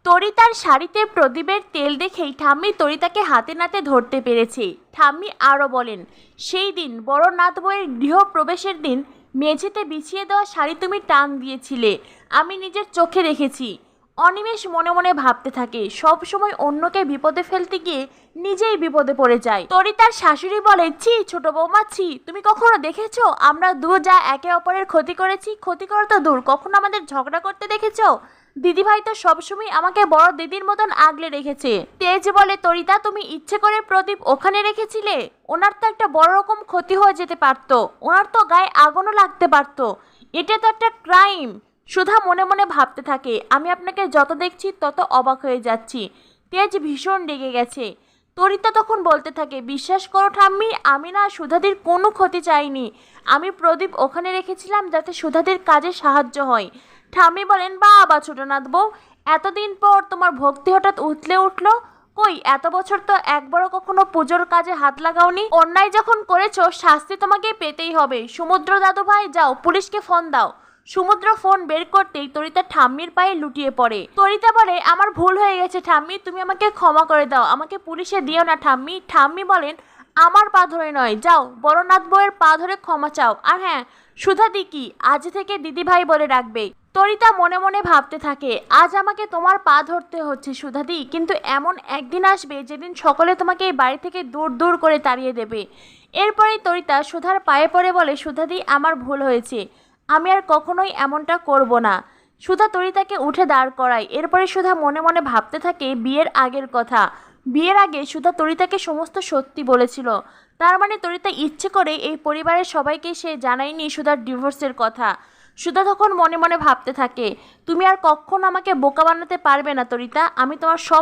তরিতার শাড়িতে প্রদীপের তেল দেখেই ঠাম্মি তরিতাকে হাতে নাতে ধরতে পেরেছে। ঠাম্মি আরও বলেন, সেই দিন বড় নাত বউয়ের গৃহপ্রবেশের দিন মেঝেতে বিছিয়ে দেওয়া শাড়ি তুমি টান দিয়েছিলে, আমি নিজের চোখে দেখেছি। অনিমেষ মনে মনে ভাবতে থাকে, সব সময় অন্যকে বিপদে ফেলতে গিয়ে নিজেই বিপদে পড়ে যায়। তরিতার শাশুড়ি বলে, ছি ছোট বৌমা ছি, তুমি কখনো দেখেছো আমরা দু যা একে অপরের ক্ষতি করেছি? ক্ষতি করা তো দূর, কখনো আমাদের ঝগড়া করতে দেখেছো? দিদিভাই তো সবসময় আমাকে বড় দিদির মতন আগলে রেখেছে। তেজ বলে, তরিতা তুমি ইচ্ছে করে প্রদীপ ওখানে রেখেছিলে? ওনার তো একটা বড় রকম ক্ষতি হয়ে যেতে পারতো, ওনার তো গায়ে আগুনও লাগতে পারতো, এটা তো একটা ক্রাইম। সুধা মনে মনে ভাবতে থাকে, আমি আপনাকে যত দেখছি তত অবাক হয়ে যাচ্ছি। তেজ ভীষণ রেগে গেছে। তরিতা তখন বলতে থাকে, বিশ্বাস করো ঠাম্মি, আমি না সুধাদির কোনো ক্ষতি চাইনি, আমি প্রদীপ ওখানে রেখেছিলাম যাতে সুধাদির কাজে সাহায্য হয়। ঠাম্মি বলেন, বাবা ছোটনাথ বউ, এতদিন পর তোমার ভক্তি হঠাৎ উঠলে উঠলো? কই এত বছর তো একবারও কখনো পুজোর কাজে হাত লাগাওনি। অন্যায় যখন করেছো শাস্তি তোমাকে পেতেই হবে। সমুদ্র দাদু ভাই, যাও পুলিশকে ফোন দাও। সমুদ্র ফোন বের করতেই তরিতা ঠাম্মির পায়ে লুটিয়ে পড়ে। তরিতা বলে, আমার ভুল হয়ে গেছে ঠাম্মি, তুমি আমাকে ক্ষমা করে দাও, আমাকে পুলিশে দিও না ঠাম্মি। ঠাম্মি বলেন, আমার পা ধরে নয়, যাও বড়নাথ বউয়ের পা ধরে ক্ষমা চাও। আর হ্যাঁ, সুধাদি কি আজ থেকে দিদিভাই বলে রাখবে। তরিতা মনে মনে ভাবতে থাকে, আজ আমাকে তোমার পা ধরতে হচ্ছে সুধাদি, কিন্তু এমন একদিন আসবে যেদিন সকলে তোমাকে এই বাড়ি থেকে দূর দূর করে তাড়িয়ে দেবে। এরপরেই তরিতা সুধার পায়ে পড়ে বলে, সুধাদি আমার ভুল হয়েছে, আমি আর কখনোই এমনটা করব না। সুধা তরিতাকে উঠে দাঁড় করায়। এরপরে সুধা মনে মনে ভাবতে থাকে বিয়ের আগের কথা। বিয়ের আগে সুধা তরিতাকে সমস্ত সত্যি বলেছিল, তার মানে তরিতা ইচ্ছে করে এই পরিবারের সবাইকে সে জানায়নি সুধার ডিভোর্সের কথা। সুধা তখন মনে মনে ভাবতে থাকে, তুমি আর কখনো আমাকে বোকা বানাতে পারবে না তরিতা, আমি তোমার সব